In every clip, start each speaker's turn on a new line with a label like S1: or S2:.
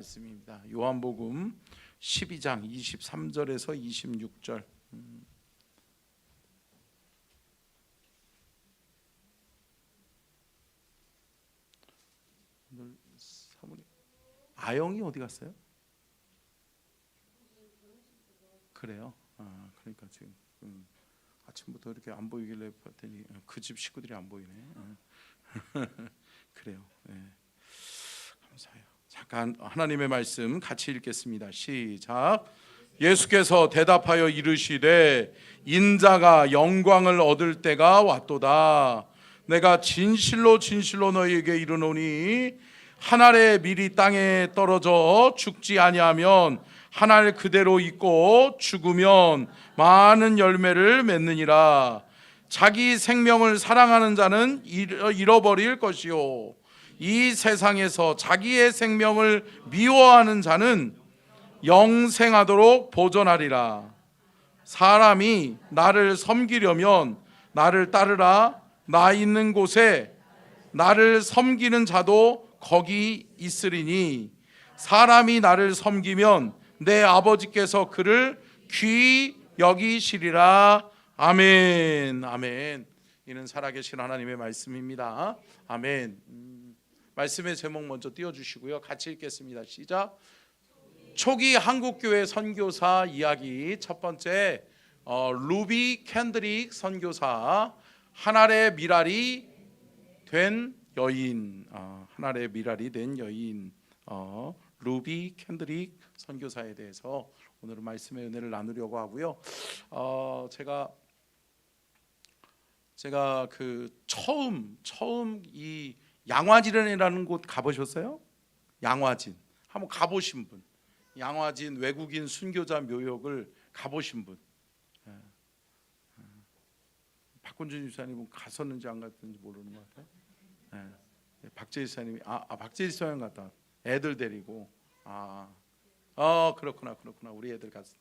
S1: 말씀입니다. 요한복음 12장 23절에서 26절. 오늘 사모님 아영이 어디 갔어요? 그래요? 그러니까 지금 아침부터 이렇게 안 보이길래 봤더니 그 집 식구들이 안 보이네. 그래요. 네. 감사해요. 잠깐 하나님의 말씀 같이 읽겠습니다. 시작. 예수께서 대답하여 이르시되 인자가 영광을 얻을 때가 왔도다. 내가 진실로 진실로 너희에게 이르노니 한 알의 밀이 땅에 떨어져 죽지 아니하면 한 알 그대로 있고 죽으면 많은 열매를 맺느니라. 자기 생명을 사랑하는 자는 잃어버릴 것이요 이 세상에서 자기의 생명을 미워하는 자는 영생하도록 보존하리라. 사람이 나를 섬기려면 나를 따르라. 나 있는 곳에 나를 섬기는 자도 거기 있으리니 사람이 나를 섬기면 내 아버지께서 그를 귀히 여기시리라. 아멘. 아멘. 이는 살아계신 하나님의 말씀입니다. 아멘. 말씀의 제목 먼저 띄워주시고요. 같이 읽겠습니다. 시작. 초기 한국교회 선교사 이야기 첫 번째, 루비 캔드릭 선교사, 한 알의 밀알이 된 여인, 한 알의 밀알이 된 여인, 루비 캔드릭 선교사에 대해서 오늘은 말씀의 은혜를 나누려고 하고요. 제가 그 처음 이 양화진이라는 곳 가보셨어요? 양화진 한번 가보신 분, 양화진 외국인 순교자 묘역을 가보신 분, 박군준 집사님은 갔었는지 안 갔는지 모르는 것 같아요. 박재희 집사님이 박재희 집사님 갔다 애들 데리고 그렇구나 우리 애들 갔을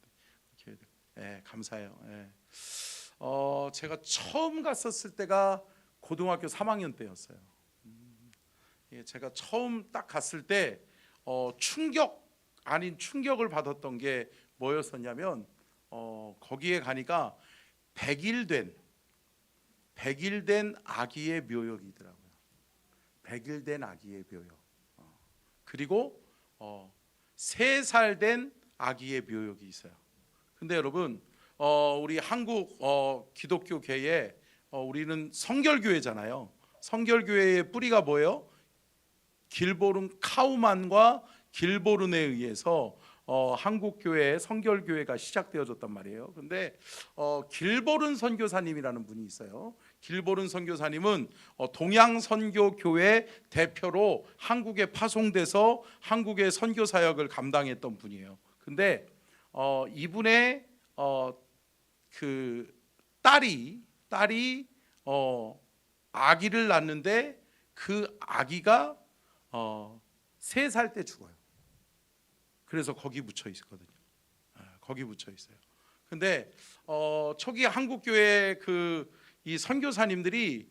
S1: 때 감사해요. 제가 처음 갔었을 때가 고등학교 3학년 때였어요. 제가 처음 딱 갔을 때 충격 아닌 충격을 받았던 게 뭐였었냐면 거기에 가니까 100일 된 아기의 묘역이더라고요. 100일 된 아기의 묘역. 그리고 3살 된 아기의 묘역이 있어요. 근데 여러분 우리 한국 기독교계에 우리는 성결교회잖아요. 성결교회의 뿌리가 뭐예요? 길보른 카우만과 길보른에 의해서 한국교회 성결교회가 시작되어졌단 말이에요. 근데 길보른 선교사님이라는 분이 있어요. 길보른 선교사님은 동양선교교회 대표로 한국에 파송돼서 한국의 선교 사역을 감당했던 분이에요. 근데 이분의 그 딸이 아기를 낳는데 그 아기가 3살 때 죽어요. 그래서 거기 묻혀 있거든요. 거기 묻혀 있어요. 근데 초기 한국교회 이 선교사님들이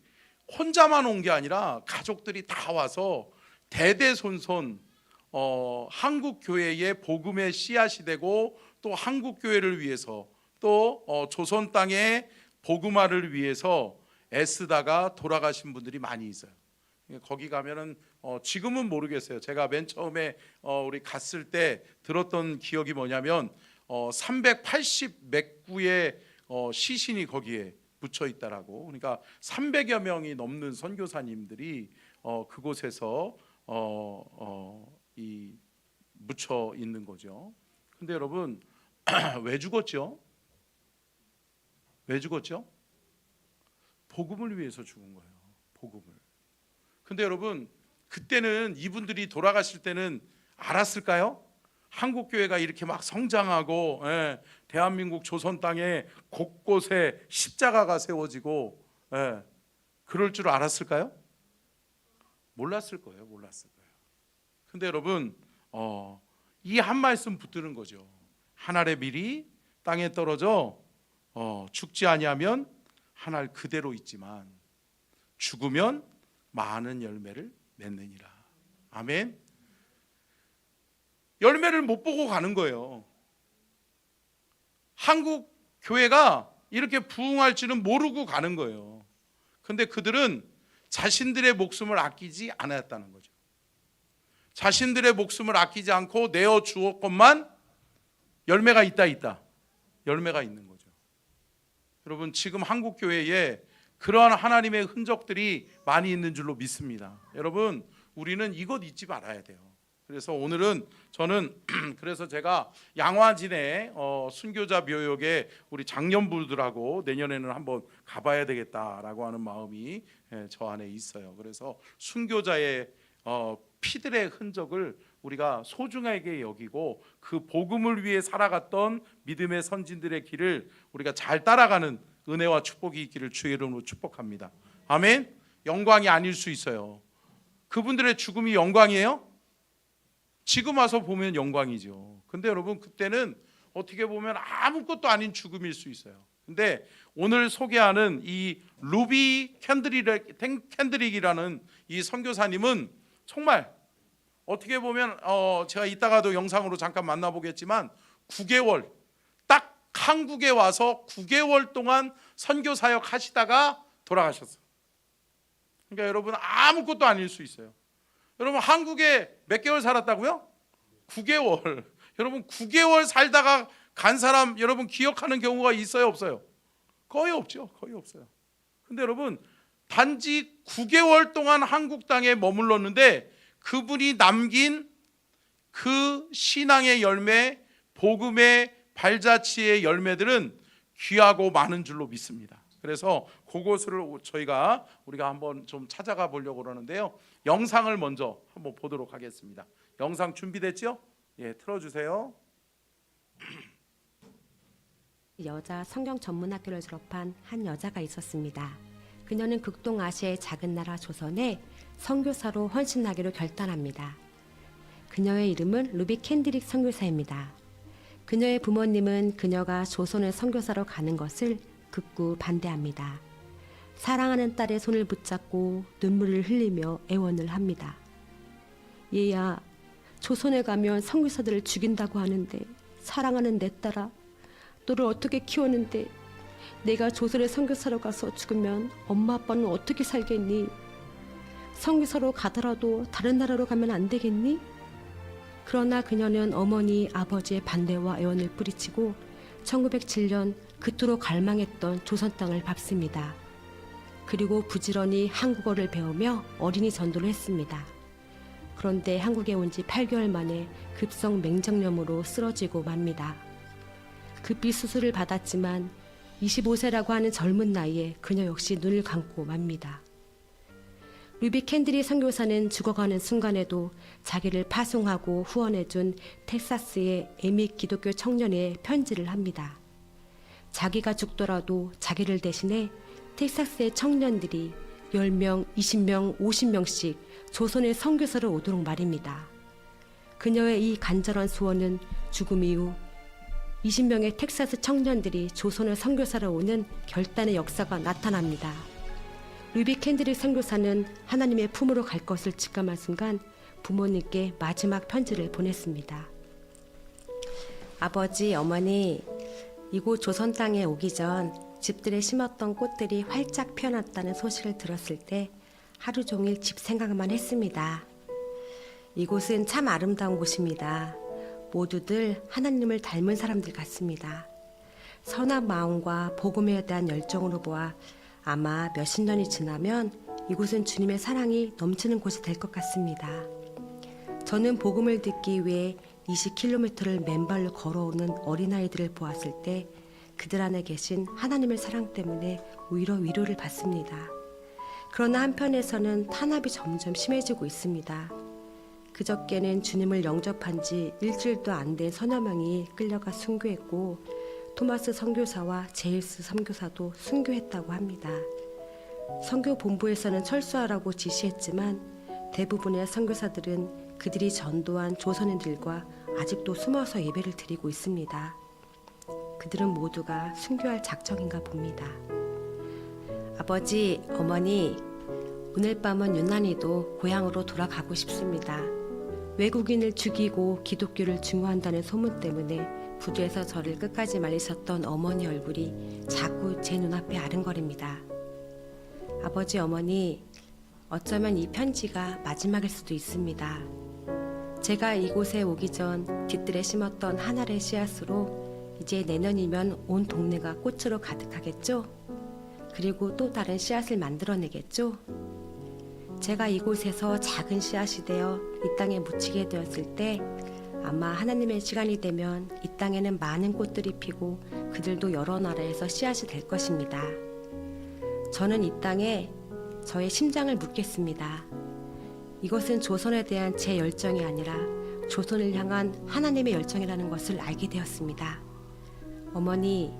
S1: 혼자만 온 게 아니라 가족들이 다 와서 대대손손 한국교회의 복음의 씨앗이 되고 또 한국교회를 위해서 또 조선 땅의 복음화를 위해서 애쓰다가 돌아가신 분들이 많이 있어요. 거기 가면은 지금은 모르겠어요. 제가 맨 처음에 우리 갔을 때 들었던 기억이 뭐냐면 380 몇 구의 시신이 거기에 묻혀 있다라고. 그러니까 300여 명이 넘는 선교사님들이 그곳에서 묻혀 있는 거죠. 근데 여러분 왜 죽었죠? 왜 죽었죠? 복음을 위해서 죽은 거예요. 복음을. 근데 여러분 그때는 이분들이 돌아가실 때는 알았을까요? 한국교회가 이렇게 막 성장하고 대한민국 조선 땅에 곳곳에 십자가가 세워지고 그럴 줄 알았을까요? 몰랐을 거예요. 근데 여러분 이 한 말씀 붙드는 거죠. 한 알의 밀이 땅에 떨어져 죽지 아니하면 한 알 그대로 있지만 죽으면 많은 열매를 맺느니라. 아멘. 열매를 못 보고 가는 거예요. 한국 교회가 이렇게 부흥할지는 모르고 가는 거예요. 근데 그들은 자신들의 목숨을 아끼지 않았다는 거죠. 자신들의 목숨을 아끼지 않고 내어 주었건만 열매가 있다. 열매가 있는 거죠. 여러분, 지금 한국 교회에 그러한 하나님의 흔적들이 많이 있는 줄로 믿습니다. 여러분, 우리는 이것 잊지 말아야 돼요. 그래서 오늘은 저는 그래서 제가 양화진의 순교자 묘역에 우리 장년부들하고 내년에는 한번 가봐야 되겠다라고 하는 마음이 저 안에 있어요. 그래서 순교자의 피들의 흔적을 우리가 소중하게 여기고 그 복음을 위해 살아갔던 믿음의 선진들의 길을 우리가 잘 따라가는 은혜와 축복이 있기를 주의 이름으로 축복합니다. 아멘. 영광이 아닐 수 있어요. 그분들의 죽음이 영광이에요? 지금 와서 보면 영광이죠. 근데 여러분, 그때는 어떻게 보면 아무것도 아닌 죽음일 수 있어요. 근데 오늘 소개하는 이 루비 캔드릭이라는 이 선교사님은 정말 어떻게 보면 제가 이따가도 영상으로 잠깐 만나보겠지만 9개월 딱 한국에 와서 9개월 동안 선교 사역 하시다가 돌아가셨어요. 그러니까 여러분, 아무것도 아닐 수 있어요. 여러분, 한국에 몇 개월 살았다고요? 9개월. 여러분, 9개월 살다가 간 사람 여러분 기억하는 경우가 있어요, 없어요? 거의 없죠. 거의 없어요. 근데 여러분, 단지 9개월 동안 한국 땅에 머물렀는데 그분이 남긴 그 신앙의 열매, 복음의 발자취의 열매들은 귀하고 많은 줄로 믿습니다. 그래서 그것을 우리가 한번 좀 찾아가 보려고 그러는데요. 영상을 먼저 한번 보도록 하겠습니다. 영상 준비됐죠? 예, 틀어주세요.
S2: 여자 성경 전문학교를 졸업한 한 여자가 있었습니다. 그녀는 극동아시아의 작은 나라 조선에 선교사로 헌신하기로 결단합니다. 그녀의 이름은 루비 캔드릭 선교사입니다. 그녀의 부모님은 그녀가 조선의 선교사로 가는 것을 극구 반대합니다. 사랑하는 딸의 손을 붙잡고 눈물을 흘리며 애원을 합니다. 얘야, 조선에 가면 선교사들을 죽인다고 하는데 사랑하는 내 딸아, 너를 어떻게 키웠는데 내가 조선의 선교사로 가서 죽으면 엄마 아빠는 어떻게 살겠니? 선교사로 가더라도 다른 나라로 가면 안 되겠니? 그러나 그녀는 어머니, 아버지의 반대와 애원을 뿌리치고 1907년 그토록 갈망했던 조선 땅을 밟습니다. 그리고 부지런히 한국어를 배우며 어린이 전도를 했습니다. 그런데 한국에 온 지 8개월 만에 급성 맹장염으로 쓰러지고 맙니다. 급히 수술을 받았지만 25세라고 하는 젊은 나이에 그녀 역시 눈을 감고 맙니다. 루비 캔드릭 선교사는 죽어가는 순간에도 자기를 파송하고 후원해준 텍사스의 에밋 기독교 청년에 편지를 합니다. 자기가 죽더라도 자기를 대신해 텍사스의 청년들이 10명, 20명, 50명씩 조선의 선교사로 오도록 말입니다. 그녀의 이 간절한 소원은 죽음 이후 20명의 텍사스 청년들이 조선의 선교사로 오는 결단의 역사가 나타납니다. 루비 캔드릭 선교사는 하나님의 품으로 갈 것을 직감한 순간 부모님께 마지막 편지를 보냈습니다. 아버지, 어머니, 이곳 조선 땅에 오기 전 집들에 심었던 꽃들이 활짝 피어났다는 소식을 들었을 때 하루 종일 집 생각만 했습니다. 이곳은 참 아름다운 곳입니다. 모두들 하나님을 닮은 사람들 같습니다. 선한 마음과 복음에 대한 열정으로 보아 아마 몇십 년이 지나면 이곳은 주님의 사랑이 넘치는 곳이 될 것 같습니다. 저는 복음을 듣기 위해 20km를 맨발로 걸어오는 어린아이들을 보았을 때 그들 안에 계신 하나님의 사랑 때문에 오히려 위로를 받습니다. 그러나 한편에서는 탄압이 점점 심해지고 있습니다. 그저께는 주님을 영접한 지 일주일도 안 된 서너 명이 끌려가 순교했고 토마스 선교사와 제일스 선교사도 순교했다고 합니다. 선교 본부에서는 철수하라고 지시했지만 대부분의 선교사들은 그들이 전도한 조선인들과 아직도 숨어서 예배를 드리고 있습니다. 그들은 모두가 순교할 작정인가 봅니다. 아버지, 어머니, 오늘 밤은 유난히도 고향으로 돌아가고 싶습니다. 외국인을 죽이고 기독교를 증오한다는 소문 때문에 부두에서 저를 끝까지 말리셨던 어머니 얼굴이 자꾸 제 눈앞에 아른거립니다. 아버지, 어머니, 어쩌면 이 편지가 마지막일 수도 있습니다. 제가 이곳에 오기 전 뒤뜰에 심었던 한 알의 씨앗으로 이제 내년이면 온 동네가 꽃으로 가득하겠죠? 그리고 또 다른 씨앗을 만들어내겠죠? 제가 이곳에서 작은 씨앗이 되어 이 땅에 묻히게 되었을 때 아마 하나님의 시간이 되면 이 땅에는 많은 꽃들이 피고 그들도 여러 나라에서 씨앗이 될 것입니다. 저는 이 땅에 저의 심장을 묻겠습니다. 이것은 조선에 대한 제 열정이 아니라 조선을 향한 하나님의 열정이라는 것을 알게 되었습니다. 어머니,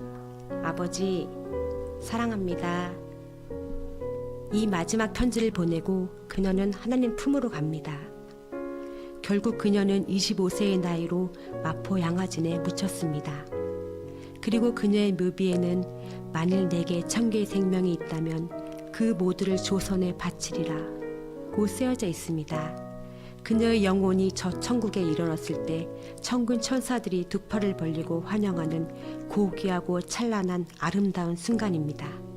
S2: 아버지, 사랑합니다. 이 마지막 편지를 보내고 그녀는 하나님 품으로 갑니다. 결국 그녀는 25세의 나이로 마포 양화진에 묻혔습니다. 그리고 그녀의 묘비에는 만일 내게 1000개의 생명이 있다면 그 모두를 조선에 바치리라 고 쓰여져 있습니다. 그녀의 영혼이 저 천국에 이르렀을 때 천군 천사들이 두 팔을 벌리고 환영하는 고귀하고 찬란한 아름다운 순간입니다.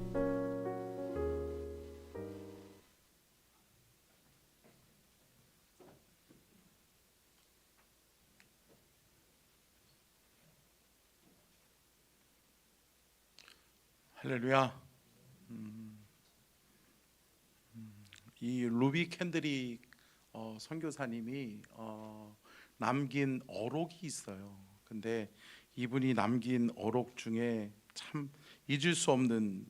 S1: 할렐루야. 이 루비 캔드릭 선교사님이 남긴 어록이 있어요. 근데 이분이 남긴 어록 중에 참 잊을 수 없는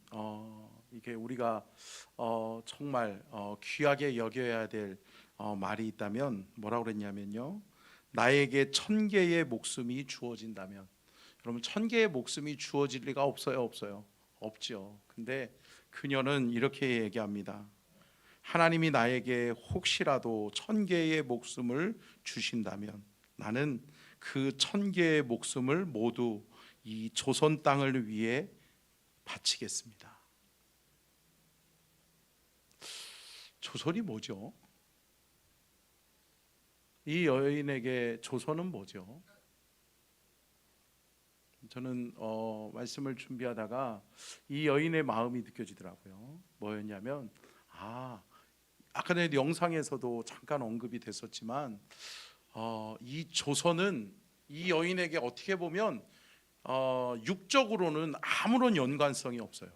S1: 이게 우리가 정말 귀하게 여겨야 될 말이 있다면 뭐라고 그랬냐면요, 나에게 1000개의 목숨이 주어진다면. 여러분, 1000개의 목숨이 주어질 리가 없어요? 없죠. 근데 그녀는 이렇게 얘기합니다. 하나님이 나에게 혹시라도 1000개의 목숨을 주신다면 나는 그 1000개의 목숨을 모두 이 조선 땅을 위해 바치겠습니다. 조선이 뭐죠? 이 여인에게 조선은 뭐죠? 저는 말씀을 준비하다가 이 여인의 마음이 느껴지더라고요. 뭐였냐면 아까 전에 영상에서도 잠깐 언급이 됐었지만 이 조선은 이 여인에게 어떻게 보면 육적으로는 아무런 연관성이 없어요.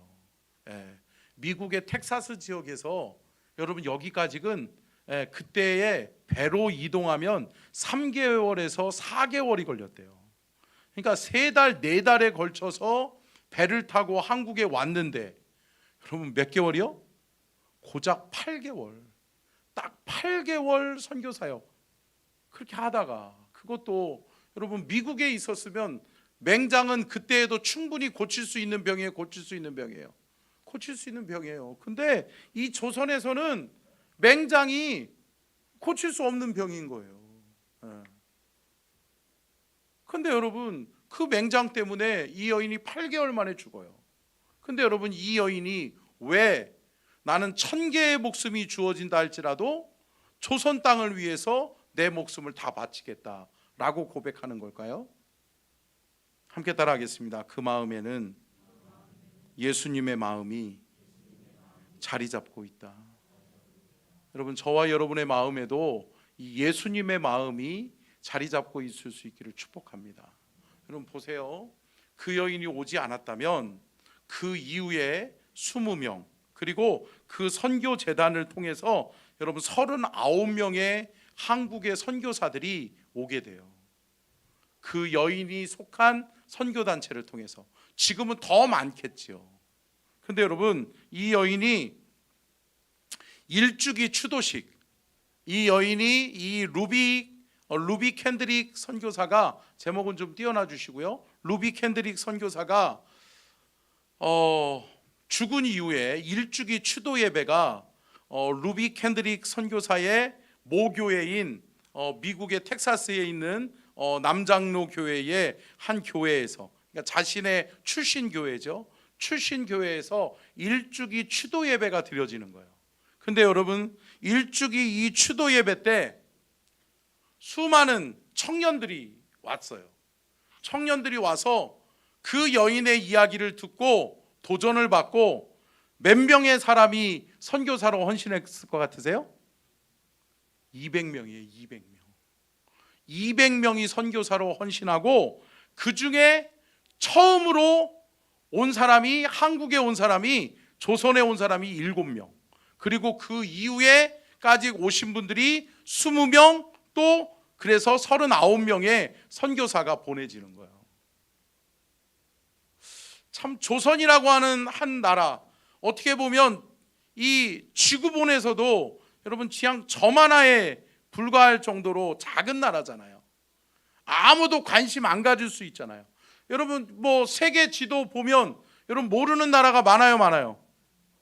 S1: 미국의 텍사스 지역에서 여러분 여기까지는 그때의 배로 이동하면 3개월에서 4개월이 걸렸대요. 그러니까 3달, 4달에 걸쳐서 배를 타고 한국에 왔는데 여러분 몇 개월이요? 고작 8개월. 딱 8개월 선교사역 그렇게 하다가, 그것도 여러분 미국에 있었으면 맹장은 그때에도 충분히 고칠 수 있는 병이에요. 고칠 수 있는 병이에요. 근데 이 조선에서는 맹장이 고칠 수 없는 병인 거예요. 근데 여러분 그 맹장 때문에 이 여인이 8개월 만에 죽어요. 근데 여러분 이 여인이 왜 나는 1000개의 목숨이 주어진다 할지라도 조선 땅을 위해서 내 목숨을 다 바치겠다라고 고백하는 걸까요? 함께 따라하겠습니다. 그 마음에는 예수님의 마음이 자리 잡고 있다. 여러분, 저와 여러분의 마음에도 이 예수님의 마음이 자리 잡고 있을 수 있기를 축복합니다. 여러분 보세요. 그 여인이 오지 않았다면 그 이후에 20명 그리고 그 선교 재단을 통해서 여러분 39명의 한국의 선교사들이 오게 돼요. 그 여인이 속한 선교 단체를 통해서. 지금은 더 많겠지요. 근데 여러분 이 여인이 일주기 추도식, 이 여인이 이 루비 캔드릭 선교사가, 제목은 좀 띄워놔 주시고요. 루비 캔드릭 선교사가 죽은 이후에 일주기 추도 예배가 루비 캔드릭 선교사의 모교회인 미국의 텍사스에 있는 남장로 교회의 한 교회에서, 그러니까 자신의 출신 교회죠. 출신 교회에서 일주기 추도 예배가 드려지는 거예요. 근데 여러분 일주기 이 추도 예배 때 수많은 청년들이 왔어요. 청년들이 와서 그 여인의 이야기를 듣고 도전을 받고 몇 명의 사람이 선교사로 헌신했을 것 같으세요? 200명이에요. 200명. 200명이 선교사로 헌신하고 그 중에 처음으로 온 사람이, 한국에 온 사람이, 조선에 온 사람이 7명, 그리고 그 이후에까지 오신 분들이 20명, 또 그래서 39명의 선교사가 보내지는 거예요. 참, 조선이라고 하는 한 나라, 어떻게 보면 이 지구본에서도 여러분 그냥 점 하나에 불과할 정도로 작은 나라잖아요. 아무도 관심 안 가질 수 있잖아요. 여러분 뭐 세계 지도 보면 여러분 모르는 나라가 많아요, 많아요?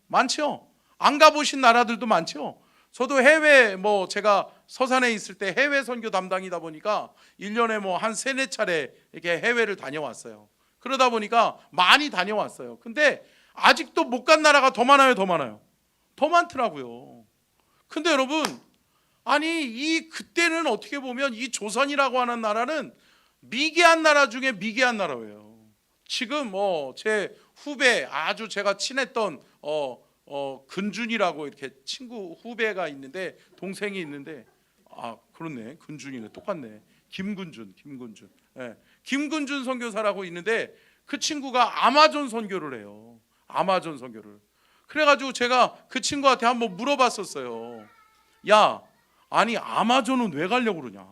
S1: 많죠. 안 가보신 나라들도 많죠. 저도 해외, 뭐 제가 서산에 있을 때 해외 선교 담당이다 보니까 1년에 뭐 한 3-4차례 이렇게 해외를 다녀왔어요. 그러다 보니까 많이 다녀왔어요. 근데 아직도 못 간 나라가 더 많아요, 더 많아요? 더 많더라고요. 근데 여러분, 아니 그때는 어떻게 보면 이 조선이라고 하는 나라는 미개한 나라 중에 미개한 나라예요. 지금 제 후배, 아주 제가 친했던 근준이라고 이렇게 친구 후배가 있는데, 동생이 있는데, 그렇네, 근준이네, 똑같네. 김근준. 예. 김근준 선교사라고 있는데 그 친구가 아마존 선교를 해요. 아마존 선교를. 그래가지고 제가 그 친구한테 한번 물어봤었어요. 야, 아니 아마존은 왜 가려고 그러냐?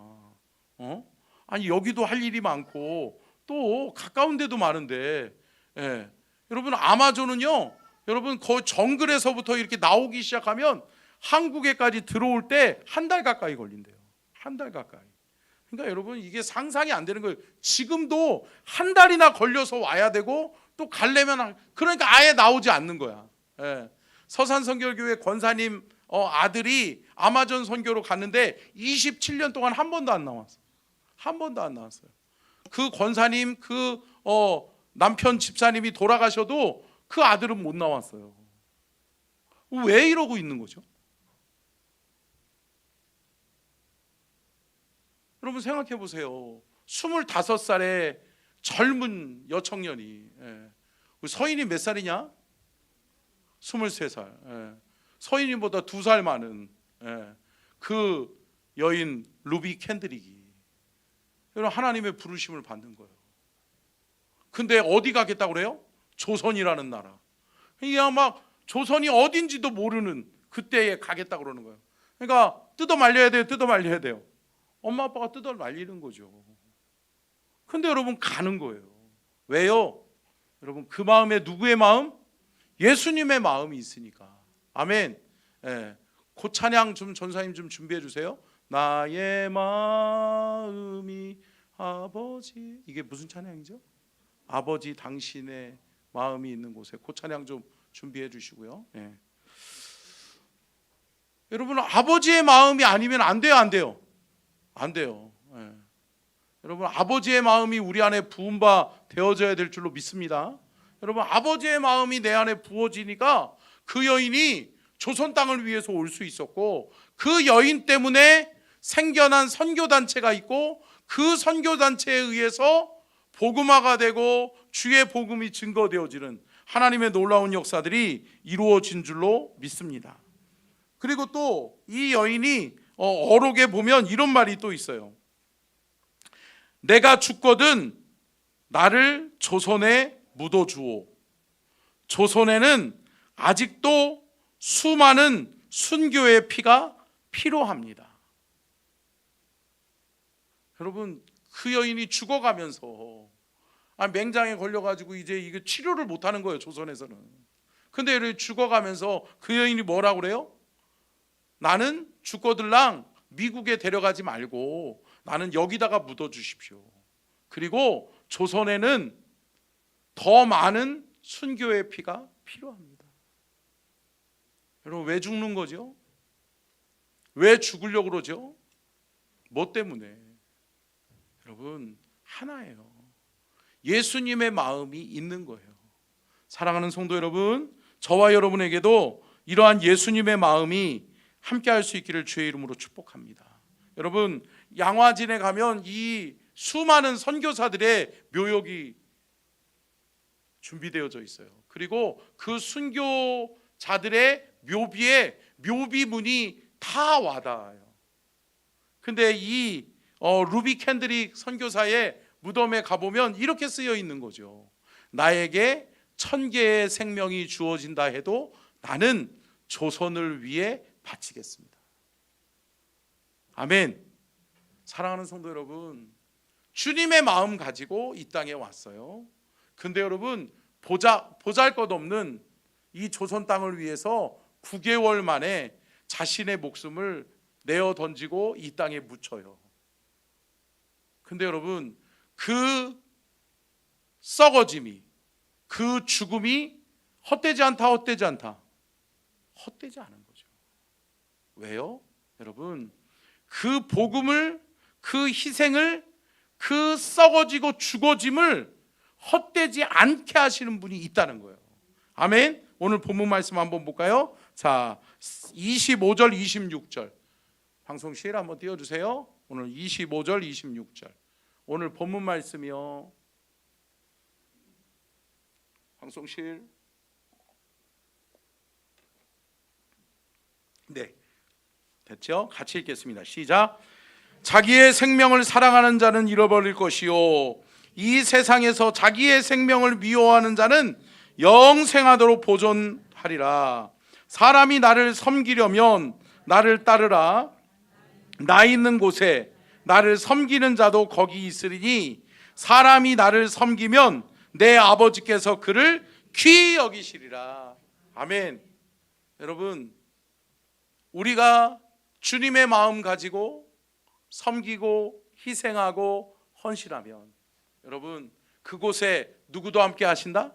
S1: 아니 여기도 할 일이 많고 또 가까운 데도 많은데, 예. 여러분 아마존은요, 여러분 거의 정글에서부터 이렇게 나오기 시작하면 한국에까지 들어올 때 1달 가까이 걸린대요. 1달 가까이. 그러니까 여러분 이게 상상이 안 되는 거예요. 지금도 1달이나 걸려서 와야 되고 또 가려면, 그러니까 아예 나오지 않는 거야. 예. 서산선교교회 권사님 아들이 아마존 선교로 갔는데 27년 동안 한 번도 안 나왔어. 한 번도 안 나왔어요. 그 권사님, 그 남편 집사님이 돌아가셔도 그 아들은 못 나왔어요. 왜 이러고 있는 거죠? 여러분 생각해 보세요. 25살의 젊은 여청년이, 우리 서인이 몇 살이냐? 23살. 서인이보다 2살 많은 그 여인 루비 캔드릭이 여러분 하나님의 부르심을 받는 거예요. 근데 어디 가겠다고 그래요? 조선이라는 나라. 이게 막 조선이 어딘지도 모르는 그때에 가겠다고 그러는 거예요. 그러니까 뜯어 말려야 돼요. 뜯어 말려야 돼요. 엄마 아빠가 뜯어 말리는 거죠. 근데 여러분 가는 거예요. 왜요? 여러분 그 마음에 누구의 마음? 예수님의 마음이 있으니까. 아멘. 예. 그 찬양 좀 전사님 좀 준비해 주세요. 나의 마음이 아버지, 이게 무슨 찬양이죠? 아버지 당신의 마음이 있는 곳에, 그 찬양 좀 준비해 주시고요. 예. 여러분 아버지의 마음이 아니면 안 돼요, 안 돼요? 안 돼요. 예. 여러분 아버지의 마음이 우리 안에 부은 바 되어져야 될 줄로 믿습니다. 여러분 아버지의 마음이 내 안에 부어지니까 그 여인이 조선 땅을 위해서 올 수 있었고, 그 여인 때문에 생겨난 선교단체가 있고, 그 선교단체에 의해서 복음화가 되고 주의 복음이 증거되어지는 하나님의 놀라운 역사들이 이루어진 줄로 믿습니다. 그리고 또 이 여인이 어록에 보면 이런 말이 또 있어요. 내가 죽거든 나를 조선에 묻어주오. 조선에는 아직도 수많은 순교의 피가 필요합니다. 여러분 그 여인이 죽어가면서 맹장에 걸려가지고 이제 이게 치료를 못하는 거예요, 조선에서는. 근데 죽어가면서 그 여인이 뭐라고 그래요? 나는 죽거들랑 미국에 데려가지 말고 나는 여기다가 묻어주십시오. 그리고 조선에는 더 많은 순교의 피가 필요합니다. 여러분 왜 죽는 거죠? 왜 죽으려고 그러죠? 뭐 때문에? 여러분 하나예요. 예수님의 마음이 있는 거예요. 사랑하는 성도 여러분, 저와 여러분에게도 이러한 예수님의 마음이 함께 할 수 있기를 주의 이름으로 축복합니다. 여러분 양화진에 가면 이 수많은 선교사들의 묘역이 준비되어져 있어요. 그리고 그 순교자들의 묘비에 묘비문이 다 와닿아요. 근데 이 루비 캔드릭 선교사의 무덤에 가보면 이렇게 쓰여 있는 거죠. 나에게 1000개의 생명이 주어진다 해도 나는 조선을 위해 바치겠습니다. 아멘. 사랑하는 성도 여러분, 주님의 마음 가지고 이 땅에 왔어요. 근데 여러분 보잘것없는 이 조선 땅을 위해서 9개월 만에 자신의 목숨을 내어 던지고 이 땅에 묻혀요. 근데 여러분 그 썩어짐이, 그 죽음이 헛되지 않다, 헛되지 않다. 헛되지 않은 거죠. 왜요? 여러분 그 복음을, 그 희생을, 그 썩어지고 죽어짐을 헛되지 않게 하시는 분이 있다는 거예요. 아멘. 오늘 본문 말씀 한번 볼까요? 자, 25절 26절 방송실 한번 띄워주세요. 오늘 25절 26절 오늘 본문 말씀이요. 방송실. 네, 됐죠? 같이 읽겠습니다. 시작. 자기의 생명을 사랑하는 자는 잃어버릴 것이요 이 세상에서 자기의 생명을 미워하는 자는 영생하도록 보존하리라. 사람이 나를 섬기려면 나를 따르라. 나 있는 곳에 나를 섬기는 자도 거기 있으리니 사람이 나를 섬기면 내 아버지께서 그를 귀히 여기시리라. 아멘. 여러분 우리가 주님의 마음 가지고 섬기고 희생하고 헌신하면 여러분 그곳에 누구도 함께 하신다?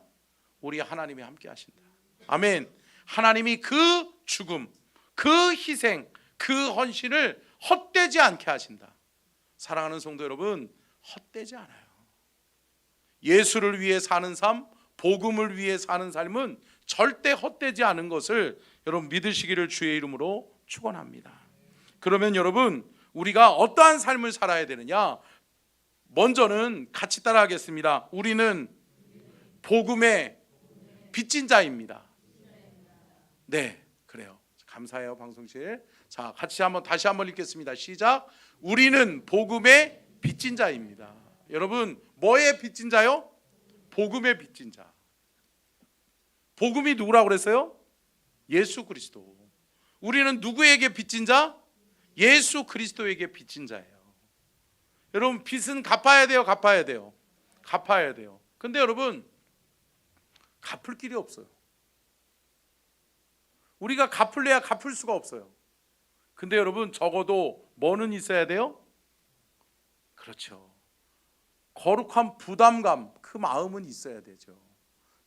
S1: 우리 하나님이 함께 하신다. 아멘. 하나님이 그 죽음, 그 희생, 그 헌신을 헛되지 않게 하신다. 사랑하는 성도 여러분, 헛되지 않아요. 예수를 위해 사는 삶, 복음을 위해 사는 삶은 절대 헛되지 않은 것을 여러분 믿으시기를 주의 이름으로 축원합니다. 그러면 여러분 우리가 어떠한 삶을 살아야 되느냐? 먼저는 같이 따라하겠습니다. 우리는 복음의 빚진 자입니다. 네, 그래요. 감사해요, 방송실. 자, 다시 한번 읽겠습니다. 시작. 우리는 복음의 빚진 자입니다. 여러분, 뭐의 빚진 자요? 복음의 빚진 자. 복음이 누구라고 그랬어요? 예수 그리스도. 우리는 누구에게 빚진 자? 예수 그리스도에게 빚진 자예요. 여러분 빚은 갚아야 돼요, 갚아야 돼요, 갚아야 돼요. 근데 여러분 갚을 길이 없어요. 우리가 갚을래야 갚을 수가 없어요. 근데 여러분 적어도 뭐는 있어야 돼요? 그렇죠. 거룩한 부담감, 그 마음은 있어야 되죠.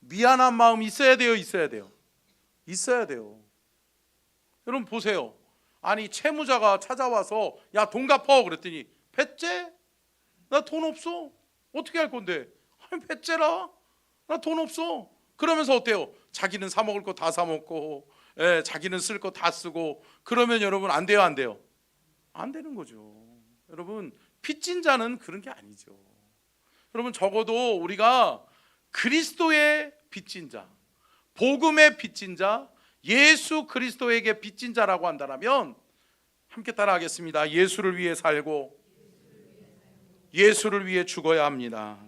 S1: 미안한 마음이 있어야 돼요, 있어야 돼요, 있어야 돼요. 여러분 보세요. 아니 채무자가 찾아와서 야 돈 갚어 그랬더니 배째? 나 돈 없어. 어떻게 할 건데? 아니 배째라. 나 돈 없어. 그러면서 어때요? 자기는 사 먹을 거 다 사 먹고, 자기는 쓸 거 다 쓰고. 그러면 여러분 안 돼요, 안 돼요? 안 되는 거죠. 여러분 빚진 자는 그런 게 아니죠. 여러분 적어도 우리가 그리스도의 빚진 자, 복음의 빚진 자, 예수 그리스도에게 빚진 자라고 한다면 함께 따라하겠습니다. 예수를 위해 살고 예수를 위해 죽어야 합니다.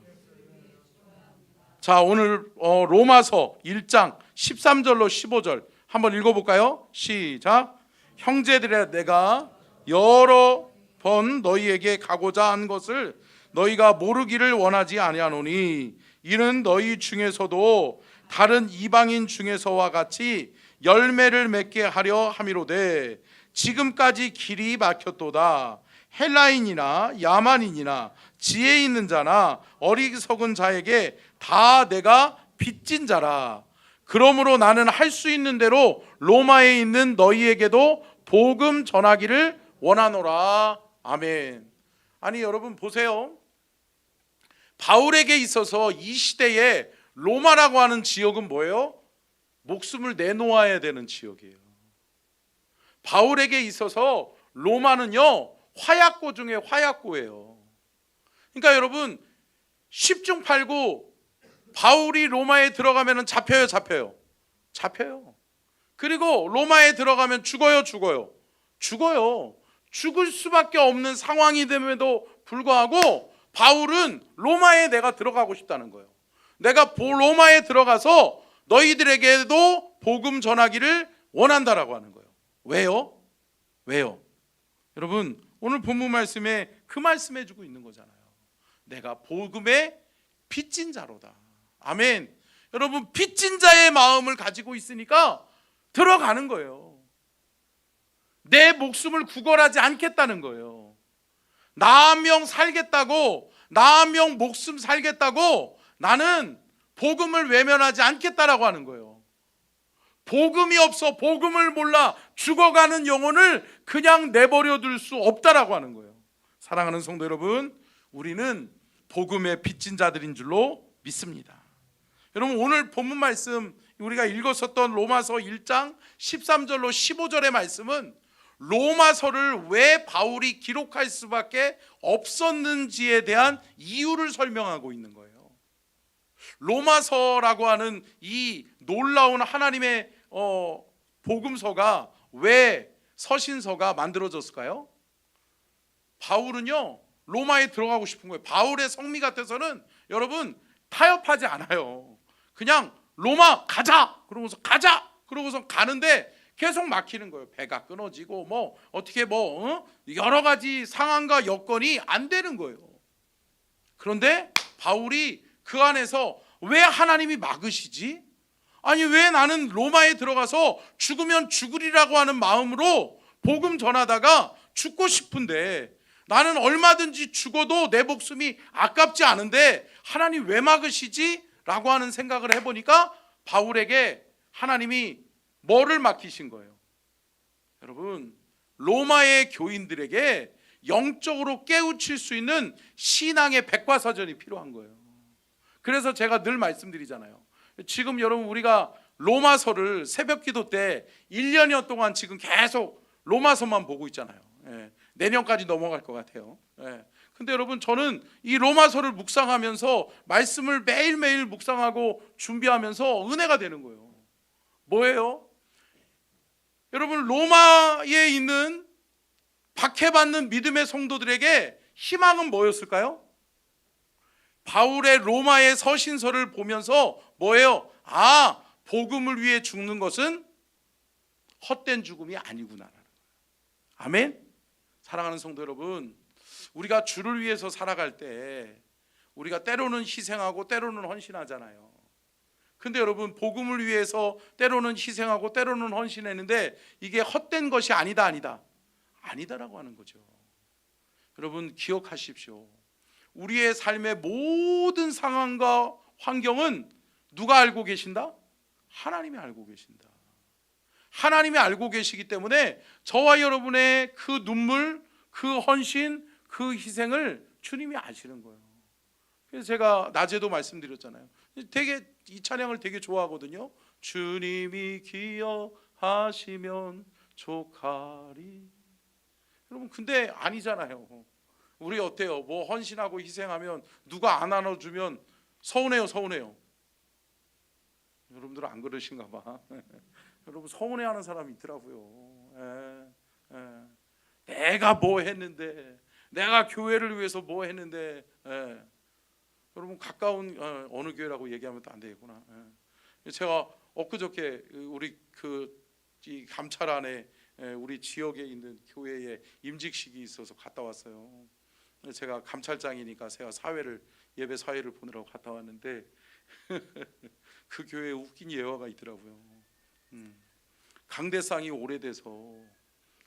S1: 자, 오늘 로마서 1장 13절로 15절 한번 읽어볼까요? 시작. 형제들아, 내가 여러 번 너희에게 가고자 한 것을 너희가 모르기를 원하지 아니하노니 이는 너희 중에서도 다른 이방인 중에서와 같이 열매를 맺게 하려 함이로되 지금까지 길이 막혔도다. 헬라인이나 야만인이나 지혜 있는 자나 어리석은 자에게 다 내가 빚진 자라. 그러므로 나는 할 수 있는 대로 로마에 있는 너희에게도 복음 전하기를 원하노라. 아멘. 아니 여러분 보세요. 바울에게 있어서 이 시대에 로마라고 하는 지역은 뭐예요? 목숨을 내놓아야 되는 지역이에요. 바울에게 있어서 로마는요 화약고 중에 화약고예요. 그러니까 여러분 10중 8구 바울이 로마에 들어가면 잡혀요, 잡혀요? 잡혀요. 그리고 로마에 들어가면 죽어요, 죽어요? 죽어요. 죽을 수밖에 없는 상황이 됨에도 불구하고 바울은 로마에 내가 들어가고 싶다는 거예요. 내가 로마에 들어가서 너희들에게도 복음 전하기를 원한다라고 하는 거예요. 왜요? 왜요? 여러분 오늘 본문 말씀에 그 말씀해 주고 있는 거잖아요. 내가 복음의 빚진 자로다. 아멘. 여러분 빚진 자의 마음을 가지고 있으니까 들어가는 거예요. 내 목숨을 구걸하지 않겠다는 거예요. 나 한 명 살겠다고, 나 한 명 목숨 살겠다고 나는 복음을 외면하지 않겠다라고 하는 거예요. 복음이 없어 복음을 몰라 죽어가는 영혼을 그냥 내버려 둘 수 없다라고 하는 거예요. 사랑하는 성도 여러분, 우리는 복음의 빚진 자들인 줄로 믿습니다. 여러분 오늘 본문 말씀 우리가 읽었었던 로마서 1장 13절로 15절의 말씀은 로마서를 왜 바울이 기록할 수밖에 없었는지에 대한 이유를 설명하고 있는 거예요. 로마서라고 하는 이 놀라운 하나님의 복음서가 왜 서신서가 만들어졌을까요? 바울은요 로마에 들어가고 싶은 거예요. 바울의 성미 같아서는 여러분 타협하지 않아요. 그냥 로마 가자 그러고서 가자 그러고서 가는데 계속 막히는 거예요. 배가 끊어지고 뭐 어떻게 여러 가지 상황과 여건이 안 되는 거예요. 그런데 바울이 그 안에서 왜 하나님이 막으시지? 아니 왜 나는 로마에 들어가서 죽으면 죽으리라고 하는 마음으로 복음 전하다가 죽고 싶은데 나는 얼마든지 죽어도 내 목숨이 아깝지 않은데 하나님 왜 막으시지? 라고 하는 생각을 해보니까 바울에게 하나님이 뭐를 맡기신 거예요? 여러분 로마의 교인들에게 영적으로 깨우칠 수 있는 신앙의 백과사전이 필요한 거예요. 그래서 제가 늘 말씀드리잖아요. 지금 여러분 우리가 로마서를 새벽기도 때 1년여 동안 지금 계속 로마서만 보고 있잖아요. 내년까지 넘어갈 것 같아요. 근데 여러분 저는 이 로마서를 묵상하면서 말씀을 매일매일 묵상하고 준비하면서 은혜가 되는 거예요. 뭐예요? 여러분 로마에 있는 박해받는 믿음의 성도들에게 희망은 뭐였을까요? 바울의 로마의 서신서를 보면서 뭐예요? 아, 복음을 위해 죽는 것은 헛된 죽음이 아니구나. 아멘? 사랑하는 성도 여러분, 우리가 주를 위해서 살아갈 때 우리가 때로는 희생하고 때로는 헌신하잖아요. 근데 여러분 복음을 위해서 때로는 희생하고 때로는 헌신했는데 이게 헛된 것이 아니다라고 하는 거죠. 여러분 기억하십시오. 우리의 삶의 모든 상황과 환경은 누가 알고 계신다? 하나님이 알고 계신다. 하나님이 알고 계시기 때문에 저와 여러분의 그 눈물, 그 헌신, 그 희생을 주님이 아시는 거예요. 그래서 제가 낮에도 말씀드렸잖아요. 되게 이 찬양을 되게 좋아하거든요. 주님이 기억하시면 족하리. 여러분 근데 아니잖아요. 우리 어때요? 뭐 헌신하고 희생하면 누가 안 나눠주면 서운해요. 여러분들은 안 그러신가 봐. 여러분 서운해하는 사람이 있더라고요. 내가 뭐 했는데, 내가 교회를 위해서 뭐 했는데. 여러분 가까운 어느 교회라고 얘기하면 또 안 되겠구나. 제가 엊그저께 우리 이 감찰 안에 우리 지역에 있는 교회에 임직식이 있어서 갔다 왔어요. 제가 감찰장이니까 제가 예배 사회를 보느라고 갔다 왔는데 그 교회에 웃긴 예화가 있더라고요. 강대상이 오래돼서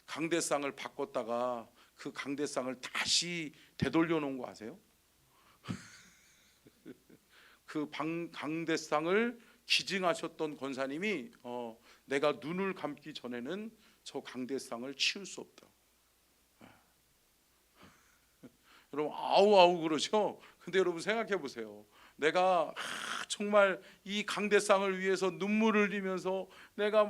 S1: 강대상을 바꿨다가 그 강대상을 다시 되돌려 놓은 거 아세요? 그 강대상을 기증하셨던 권사님이 내가 눈을 감기 전에는 저 강대상을 치울 수 없다. 여러분 아우 그러죠. 근데 여러분 생각해 보세요. 내가 정말 이 강대상을 위해서 눈물을 흘리면서 내가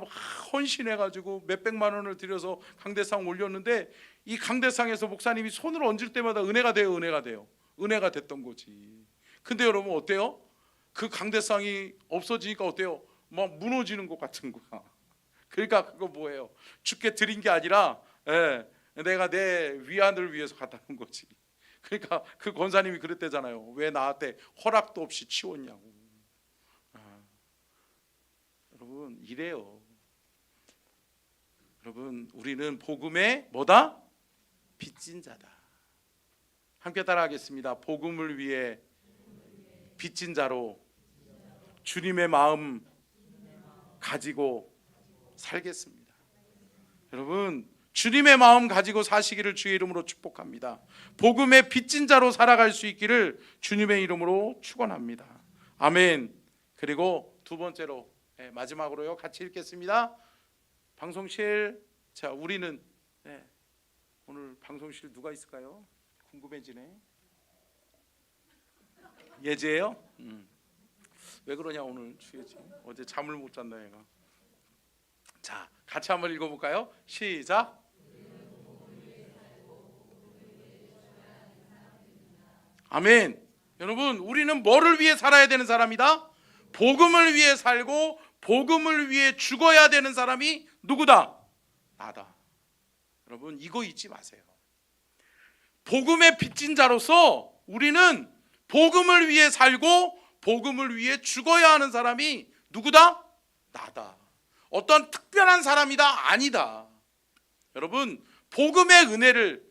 S1: 헌신해가지고 몇백만 원을 들여서 강대상 올렸는데 이 강대상에서 목사님이 손을 얹을 때마다 은혜가 돼요, 은혜가 돼요. 은혜가 됐던 거지. 근데 여러분 어때요? 그 강대상이 없어지니까 어때요? 막 무너지는 것 같은 거야. 그러니까 그거 뭐예요? 주께 드린 게 아니라 내가 내 위안을 위해서 갖다는 거지. 그러니까 그 권사님이 그랬대잖아요. 왜 나한테 허락도 없이 치웠냐고. 여러분 이래요. 여러분 우리는 복음의 뭐다? 빚진 자다. 함께 따라하겠습니다. 복음을 위해 빚진 자로 주님의 마음 가지고 살겠습니다. 여러분 주님의 마음 가지고 사시기를 주의 이름으로 축복합니다. 복음의 빚진 자로 살아갈 수 있기를 주님의 이름으로 축원합니다. 아멘. 그리고 두 번째로 마지막으로요. 같이 읽겠습니다. 방송실. 자, 우리는 오늘 방송실 누가 있을까요? 궁금해지네. 예지예요? 왜 그러냐 오늘 주예지. 어제 잠을 못 잤나 얘가. 자, 같이 한번 읽어볼까요? 시작. 아멘. 여러분 우리는 뭐를 위해 살아야 되는 사람이다? 복음을 위해 살고 복음을 위해 죽어야 되는 사람이 누구다? 나다. 여러분 이거 잊지 마세요. 복음의 빚진 자로서 우리는 복음을 위해 살고 복음을 위해 죽어야 하는 사람이 누구다? 나다. 어떤 특별한 사람이다? 아니다. 여러분 복음의 은혜를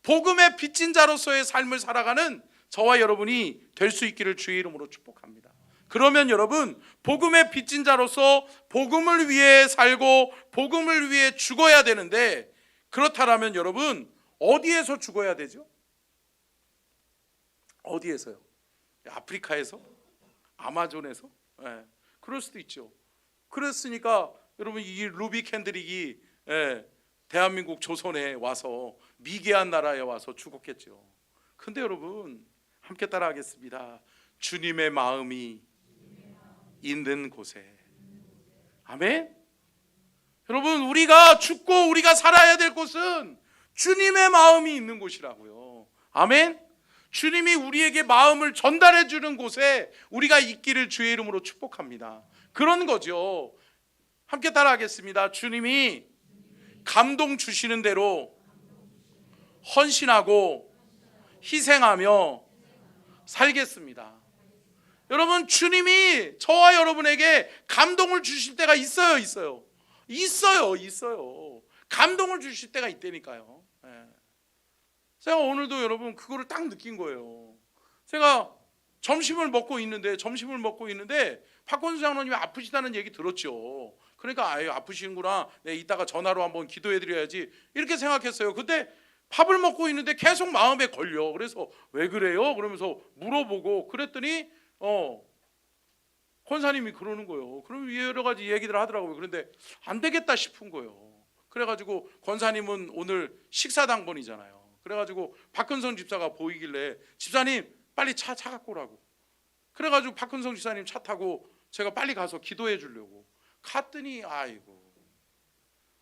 S1: 복음의 빚진 자로서의 삶을 살아가는 저와 여러분이 될 수 있기를 주의 이름으로 축복합니다. 그러면 여러분 복음의 빚진 자로서 복음을 위해 살고 복음을 위해 죽어야 되는데 그렇다면 여러분 어디에서 죽어야 되죠? 어디에서요? 아프리카에서? 아마존에서? 그럴 수도 있죠. 그랬으니까 여러분 이 루비 캔드릭이 대한민국 조선에 와서 미개한 나라에 와서 죽었겠죠. 근데 여러분 함께 따라하겠습니다. 주님의 마음이 있는 곳에. 아멘. 여러분 우리가 죽고 우리가 살아야 될 곳은 주님의 마음이 있는 곳이라고요. 아멘. 주님이 우리에게 마음을 전달해 주는 곳에 우리가 있기를 주의 이름으로 축복합니다. 그런 거죠. 함께 따라하겠습니다. 주님이 감동 주시는 대로 헌신하고 희생하며 살겠습니다. 여러분 주님이 저와 여러분에게 감동을 주실 때가 있어요, 있어요. 있어요. 감동을 주실 때가 있다니까요. 제가 오늘도 여러분 그거를 딱 느낀 거예요. 제가 점심을 먹고 있는데 박건수 장로님이 아프시다는 얘기 들었죠. 그러니까 아유 아프시는구나. 네, 이따가 전화로 한번 기도해드려야지 이렇게 생각했어요. 근데 밥을 먹고 있는데 계속 마음에 걸려. 그래서 왜 그래요? 그러면서 물어보고 그랬더니 권사님이 그러는 거예요. 그럼 여러 가지 얘기들 하더라고요. 그런데 안 되겠다 싶은 거예요. 그래가지고 권사님은 오늘 식사 당번이잖아요. 그래가지고 박근성 집사가 보이길래 집사님 빨리 차 갖고 오라고. 그래가지고 박근성 집사님 차 타고 제가 빨리 가서 기도해 주려고 갔더니 아이고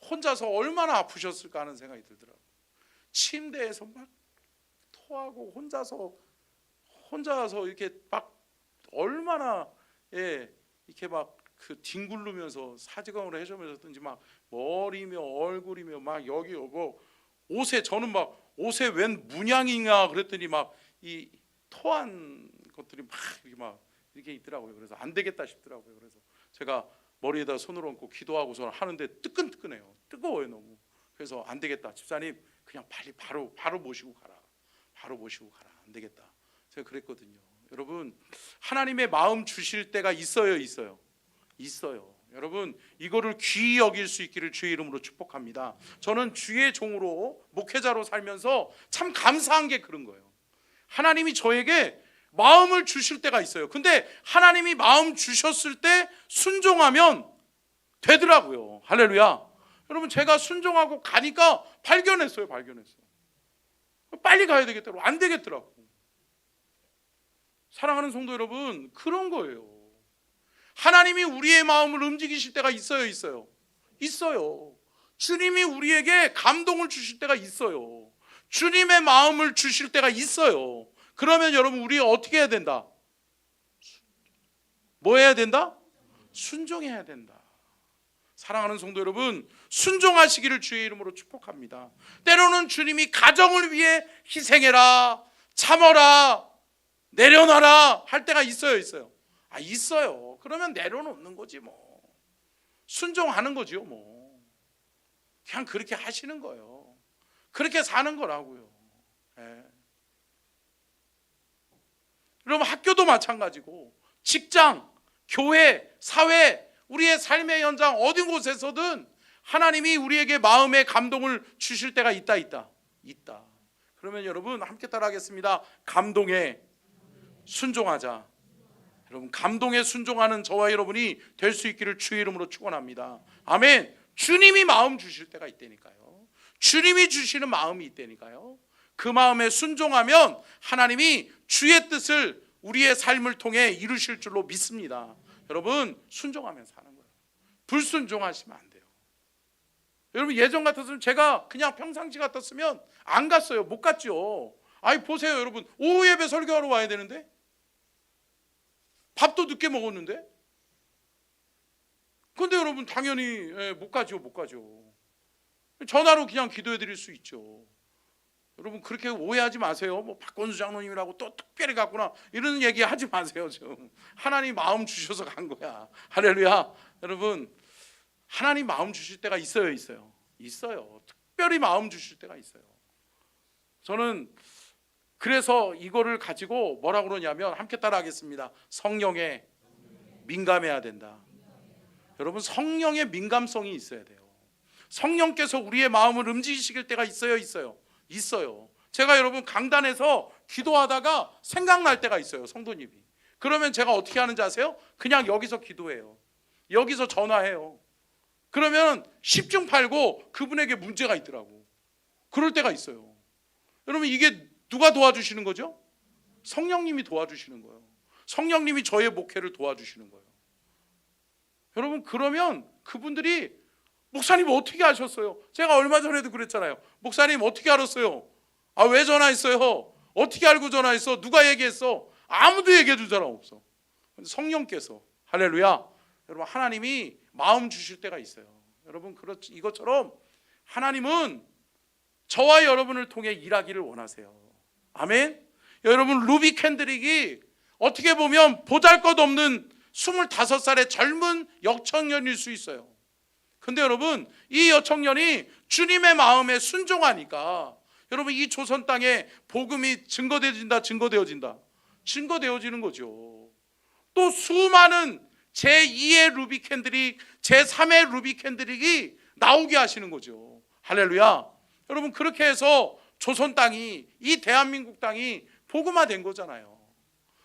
S1: 혼자서 얼마나 아프셨을까 하는 생각이 들더라고요. 침대에서 막 토하고 혼자서 이렇게 막 얼마나 이렇게 막 그 뒹굴르면서 사지광으로 해주면서든지 막 머리며 얼굴이며 막 여기 뭐 옷에 저는 막 옷에 웬 문양이냐 그랬더니 막 이 토한 것들이 막 이렇게 있더라고요. 그래서 안 되겠다 싶더라고요. 그래서 제가 머리에다 손을 얹고 기도하고서 하는데 뜨끈뜨끈해요. 뜨거워요 너무. 그래서 안 되겠다 집사님 그냥 빨리 바로 모시고 가라. 안 되겠다. 제가 그랬거든요. 여러분 하나님의 마음 주실 때가 있어요. 여러분 이거를 귀히 여길 수 있기를 주의 이름으로 축복합니다. 저는 주의 종으로 목회자로 살면서 참 감사한 게 그런 거예요. 하나님이 저에게 마음을 주실 때가 있어요. 근데 하나님이 마음 주셨을 때 순종하면 되더라고요. 할렐루야. 여러분 제가 순종하고 가니까 발견했어요. 빨리 가야 되겠더라고. 안 되겠더라고. 사랑하는 성도 여러분 그런 거예요. 하나님이 우리의 마음을 움직이실 때가 있어요. 주님이 우리에게 감동을 주실 때가 있어요. 주님의 마음을 주실 때가 있어요. 그러면 여러분 우리가 어떻게 해야 된다? 뭐 해야 된다? 순종해야 된다. 사랑하는 성도 여러분, 순종하시기를 주의 이름으로 축복합니다. 때로는 주님이 가정을 위해 희생해라, 참어라, 내려놔라 할 때가 있어요. 있어요. 그러면 내려놓는 거지 뭐. 순종하는 거지요 뭐. 그냥 그렇게 하시는 거예요. 그렇게 사는 거라고요. 예. 여러분 학교도 마찬가지고 직장, 교회, 사회, 우리의 삶의 현장 어디 곳에서든 하나님이 우리에게 마음의 감동을 주실 때가 있다. 그러면 여러분 함께 따라하겠습니다. 감동에 순종하자. 여러분 감동에 순종하는 저와 여러분이 될 수 있기를 주의 이름으로 축원합니다. 아멘. 주님이 마음 주실 때가 있다니까요. 주님이 주시는 마음이 있다니까요. 그 마음에 순종하면 하나님이 주의 뜻을 우리의 삶을 통해 이루실 줄로 믿습니다. 여러분 순종하면 사는 거예요. 불순종하시면 안 돼요. 여러분 예전 같았으면 제가 그냥 평상시 같았으면 안 갔어요. 못 갔죠. 보세요 여러분, 오후 예배 설교하러 와야 되는데 밥도 늦게 먹었는데 근데 여러분 당연히 못 가죠. 전화로 그냥 기도해 드릴 수 있죠. 여러분 그렇게 오해하지 마세요. 뭐 박건수 장로님이라고 또 특별히 갔구나 이런 얘기 하지 마세요. 좀 하나님 마음 주셔서 간 거야. 할렐루야. 여러분 하나님 마음 주실 때가 있어요. 특별히 마음 주실 때가 있어요. 저는 그래서 이거를 가지고 뭐라 그러냐면 함께 따라하겠습니다. 성령에 민감해야 된다. 여러분 성령의 민감성이 있어야 돼요. 성령께서 우리의 마음을 움직이실 때가 있어요. 제가 여러분 강단에서 기도하다가 생각날 때가 있어요. 성도님이. 그러면 제가 어떻게 하는지 아세요? 그냥 여기서 기도해요. 여기서 전화해요. 그러면 10중 8구 그분에게 문제가 있더라고. 그럴 때가 있어요. 여러분 이게 누가 도와주시는 거죠? 성령님이 도와주시는 거예요. 성령님이 저의 목회를 도와주시는 거예요. 여러분 그러면 그분들이 목사님 어떻게 아셨어요? 제가 얼마 전에도 그랬잖아요. 목사님 어떻게 알았어요? 왜 전화했어요? 어떻게 알고 전화했어? 누가 얘기했어? 아무도 얘기해 줄 사람 없어. 성령께서 할렐루야. 여러분 하나님이 마음 주실 때가 있어요. 여러분 그렇지 이것처럼 하나님은 저와 여러분을 통해 일하기를 원하세요. 아멘. 여러분 루비 캔드릭이 어떻게 보면 보잘것없는 25살의 젊은 여청년일 수 있어요. 근데 여러분 이 여청년이 주님의 마음에 순종하니까 여러분 이 조선 땅에 복음이 증거되어지는 거죠. 또 수많은 제2의 루비 캔드릭, 제3의 루비 캔드릭이 나오게 하시는 거죠. 할렐루야. 여러분 그렇게 해서 조선 땅이, 이 대한민국 땅이 복음화된 거잖아요.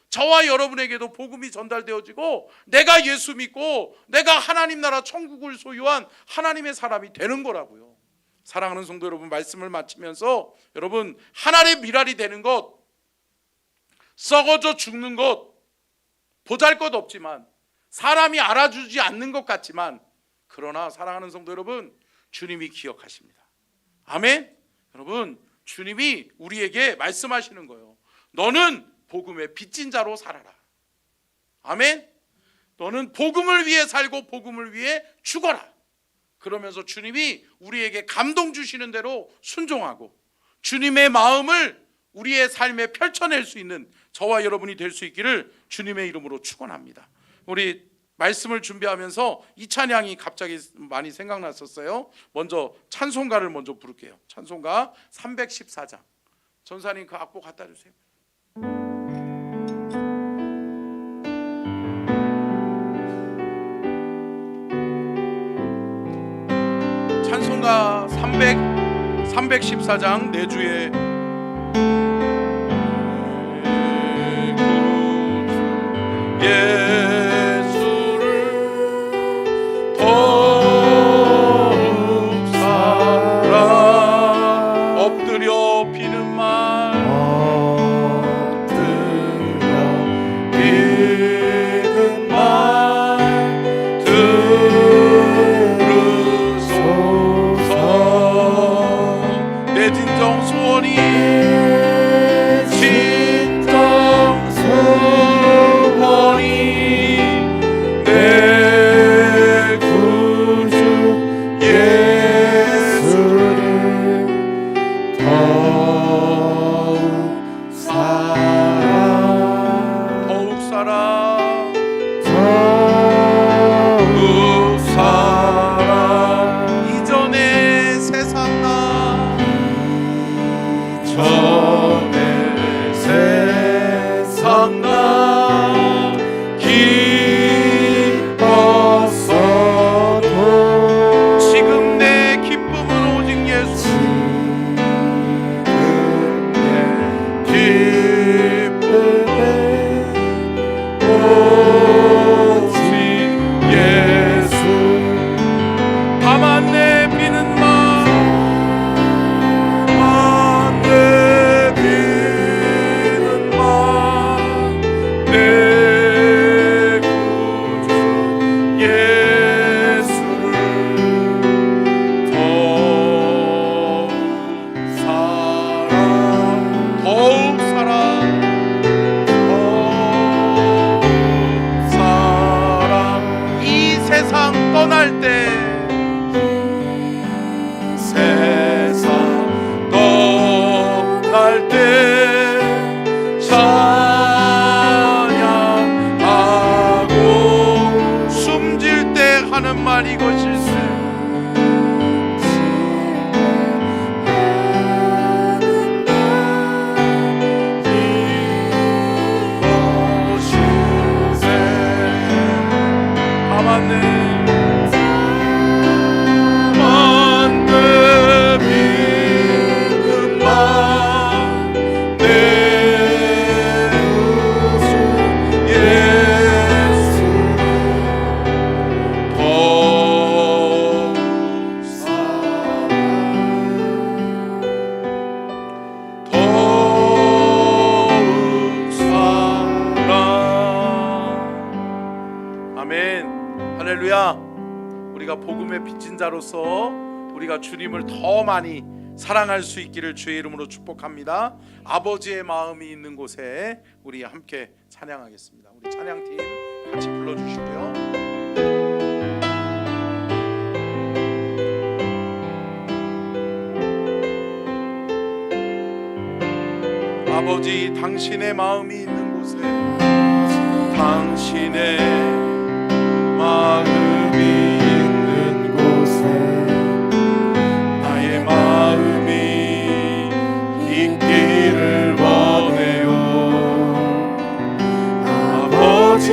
S1: 저와 여러분에게도 복음이 전달되어지고 내가 예수 믿고 내가 하나님 나라 천국을 소유한 하나님의 사람이 되는 거라고요. 사랑하는 성도 여러분, 말씀을 마치면서 여러분 하나님의 미랄이 되는 것, 썩어져 죽는 것, 보잘것 없지만 사람이 알아주지 않는 것 같지만 그러나 사랑하는 성도 여러분 주님이 기억하십니다. 아멘. 여러분 주님이 우리에게 말씀하시는 거예요. 너는 복음의 빚진 자로 살아라. 아멘. 너는 복음을 위해 살고 복음을 위해 죽어라. 그러면서 주님이 우리에게 감동 주시는 대로 순종하고 주님의 마음을 우리의 삶에 펼쳐낼 수 있는 저와 여러분이 될 수 있기를 주님의 이름으로 축원합니다. 우리 말씀을 준비하면서 이 찬양이 갑자기 많이 생각났었어요. 먼저 찬송가를 먼저 부를게요. 찬송가 314장. 전사님 그 악보 갖다 주세요. 찬송가 314장 내주의 예수를 더욱 사랑 엎드려 비는 말 들으소서 할렐루야. 우리가 복음의 빚진 자로서 우리가 주님을 더 많이 사랑할 수 있기를 주의 이름으로 축복합니다. 아버지의 마음이 있는 곳에 우리 함께 찬양하겠습니다. 우리 찬양팀 같이 불러주시고요. 아버지 당신의 마음이 있는 곳에, 당신의 마음이 있는 곳에 나의 마음이 있기를 원해요. 아버지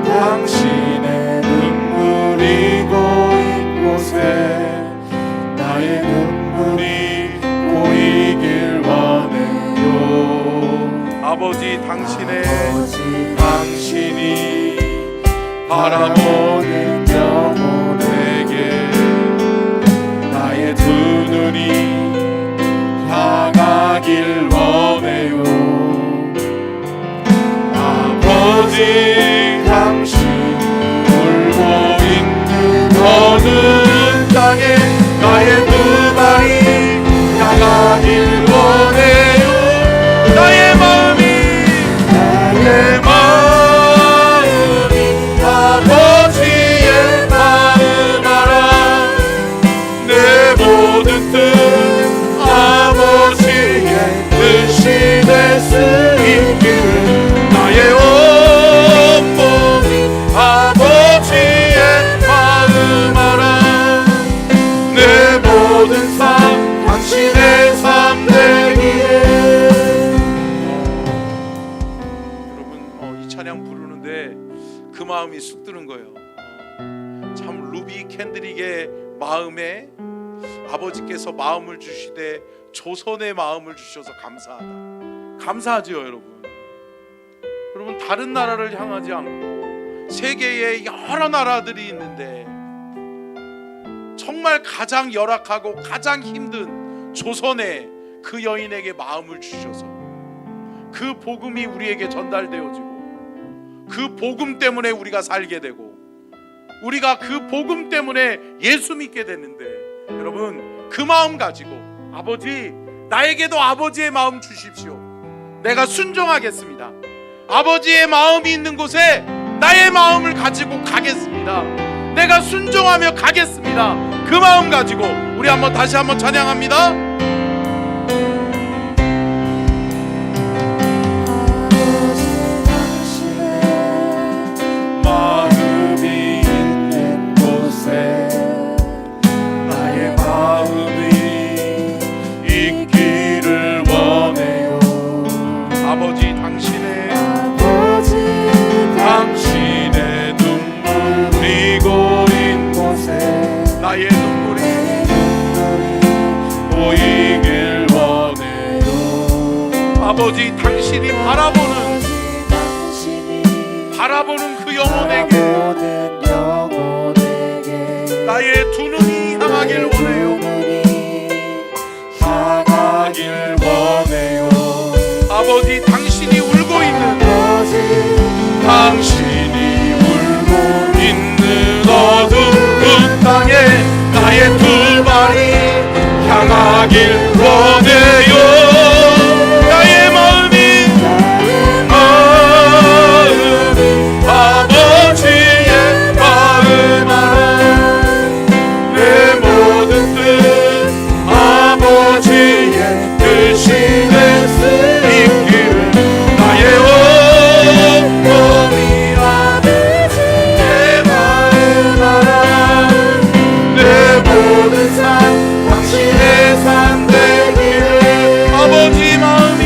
S1: 당신의 눈물이 고인 곳에 나의 눈물이 고이길 원해요. 아버지 당신이 바라보는 영혼에게 나의 두 눈이 향하길 원해요. 아버지 당신 울고 있는 어두운 땅에 나의 두 발이 향하길 원해요. 나의 마음이 아버지의 마음 알아. 내 모든 뜻 아버지의 뜻이 될 수 있기를 나의 온몸이 아버지의 마음 알아. 내 모든 삶 당신의 삶 되기에. 여러분 이 찬양 부르는데 그 마음이 쑥 드는 거예요. 참 루비 캔드릭의 마음에 아버지께서 마음을 주시되 조선의 마음을 주셔서 감사하지요. 여러분 다른 나라를 향하지 않고 세계에 여러 나라들이 있는데 정말 가장 열악하고 가장 힘든 조선의 그 여인에게 마음을 주셔서 그 복음이 우리에게 전달되어지고 그 복음 때문에 우리가 살게 되고 우리가 그 복음 때문에 예수 믿게 됐는데, 여러분 그 마음 가지고 아버지 나에게도 아버지의 마음 주십시오. 내가 순종하겠습니다. 아버지의 마음이 있는 곳에 나의 마음을 가지고 가겠습니다. 내가 순종하며 가겠습니다. 그 마음 가지고 우리 다시 한번 찬양합니다. 당신의 눈물이 고인 곳에 나의 눈물이 보이길 원해요. 아버지 당신이 바라보는 그 영혼에게 나의 두 눈이 향하길 원해요. 아버지 당신이 울고 있는 어두운 땅에 나의 두 발이 향하길 원해요. 나의 마음이 아버지의 마음 알아. 내 모든 뜻 아버지의 뜻이 될 수 있기를 나의 온몸이 아버지의 마음 알아. 내 모든 삶 당신의 삶 되기를. 아버지 마음이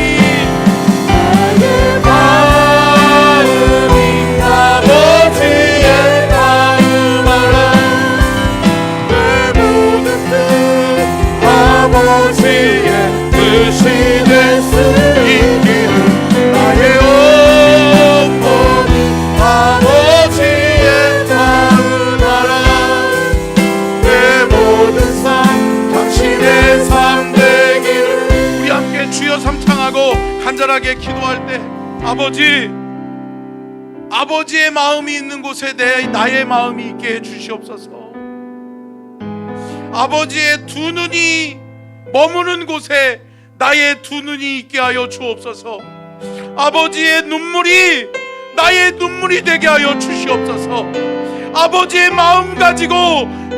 S1: 나의 마음이 아버지의 마음 알아. 내 모든 뜻 아버지의 뜻이 될 수 있기를 나의 온몸이 아버지의 마음 알아. 내 모든 삶 당신의 삶 되기를. 우리 함께 주여 삼창하고 간절하게 기도할 때 아버지 아버지의 마음이 있는 곳에 나의 마음이 있게 해주시옵소서. 아버지의 두 눈이 머무는 곳에 나의 두 눈이 있게 하여 주옵소서. 아버지의 눈물이 나의 눈물이 되게 하여 주시옵소서. 아버지의 마음 가지고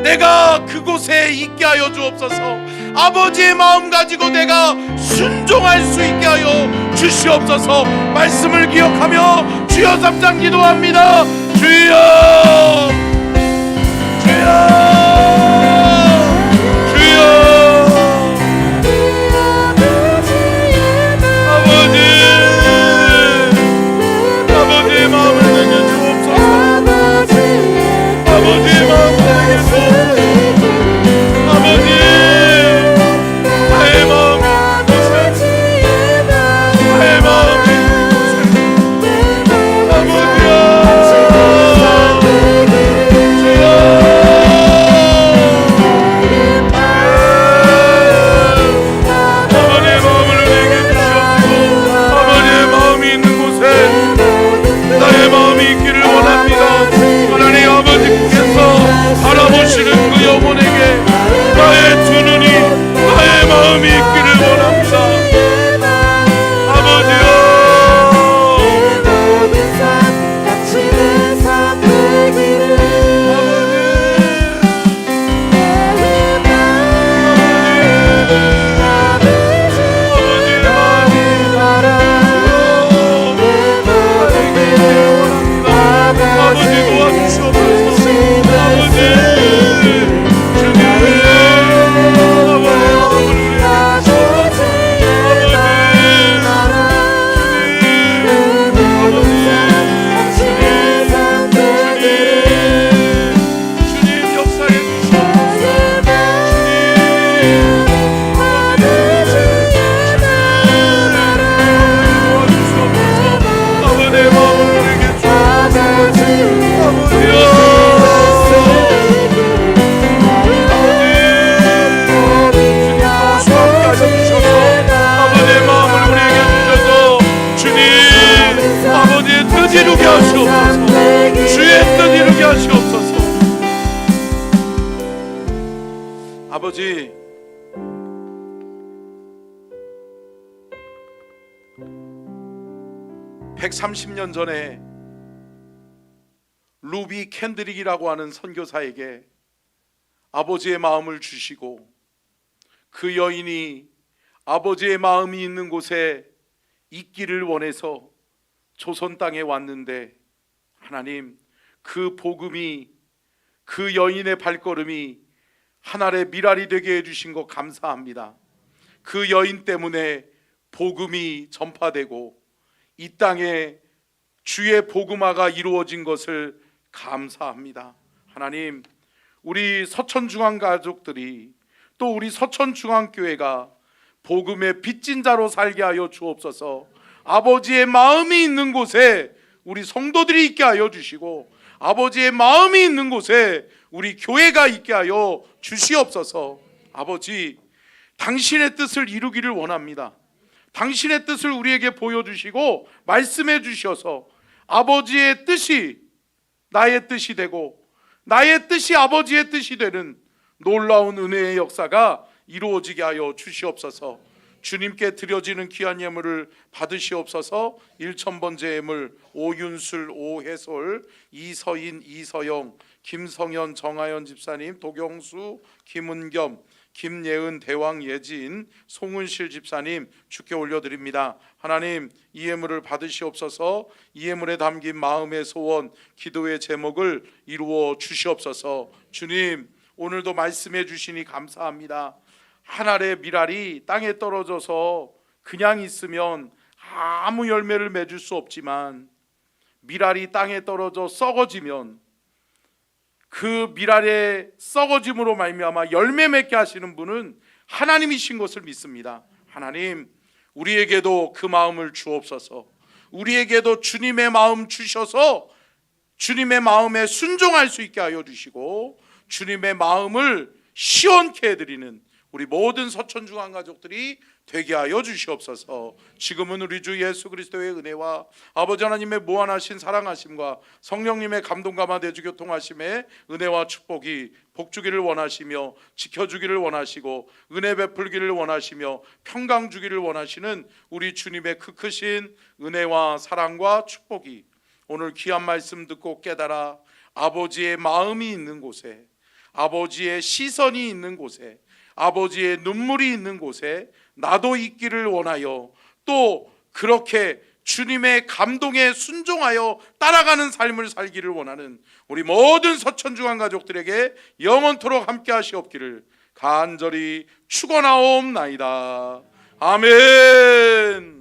S1: 내가 그곳에 있게 하여 주옵소서. 아버지의 마음 가지고 내가 순종할 수 있게 하여 주시옵소서. 말씀을 기억하며 주여 3장 기도합니다. 주여, 주여, 아버지, 130년 전에 루비 캔드릭이라고 하는 선교사에게 아버지의 마음을 주시고 그 여인이 아버지의 마음이 있는 곳에 있기를 원해서 조선 땅에 왔는데, 하나님, 그 복음이, 그 여인의 발걸음이 하늘의 미랄이 되게 해주신 것 감사합니다. 그 여인 때문에 복음이 전파되고 이 땅에 주의 복음화가 이루어진 것을 감사합니다. 하나님, 우리 서천중앙 가족들이, 또 우리 서천중앙교회가 복음의 빚진 자로 살게 하여 주옵소서. 아버지의 마음이 있는 곳에 우리 성도들이 있게 하여 주시고, 아버지의 마음이 있는 곳에 우리 교회가 있게 하여 주시옵소서. 아버지, 당신의 뜻을 이루기를 원합니다. 당신의 뜻을 우리에게 보여주시고 말씀해 주셔서 아버지의 뜻이 나의 뜻이 되고 나의 뜻이 아버지의 뜻이 되는 놀라운 은혜의 역사가 이루어지게 하여 주시옵소서. 주님께 드려지는 귀한 예물을 받으시옵소서. 1000번째 예물 오윤술, 오해솔, 이서인, 이서영, 김성현, 정하연 집사님, 도경수, 김은겸, 김예은, 대왕, 예진, 송은실 집사님 주께 올려드립니다. 하나님, 이 예물을 받으시옵소서. 이 예물에 담긴 마음의 소원, 기도의 제목을 이루어 주시옵소서. 주님, 오늘도 말씀해 주시니 감사합니다. 하늘의 미랄이 땅에 떨어져서 그냥 있으면 아무 열매를 맺을 수 없지만, 미랄이 땅에 떨어져 썩어지면 그 미랄의 썩어짐으로 말미암아 열매 맺게 하시는 분은 하나님이신 것을 믿습니다. 하나님, 우리에게도 그 마음을 주옵소서. 우리에게도 주님의 마음 주셔서 주님의 마음에 순종할 수 있게 하여 주시고, 주님의 마음을 시원케 해드리는 우리 모든 서천중앙 가족들이 되게 하여 주시옵소서. 지금은 우리 주 예수 그리스도의 은혜와 아버지 하나님의 무한하신 사랑하심과 성령님의 감동감화 대주 교통하심의 은혜와 축복이 복주기를 원하시며 지켜주기를 원하시고 은혜 베풀기를 원하시며 평강 주기를 원하시는 우리 주님의 크신 은혜와 사랑과 축복이 오늘 귀한 말씀 듣고 깨달아 아버지의 마음이 있는 곳에, 아버지의 시선이 있는 곳에, 아버지의 눈물이 있는 곳에 나도 있기를 원하여, 또 그렇게 주님의 감동에 순종하여 따라가는 삶을 살기를 원하는 우리 모든 서천중앙 가족들에게 영원토록 함께 하시옵기를 간절히 축원하옵나이다. 아멘.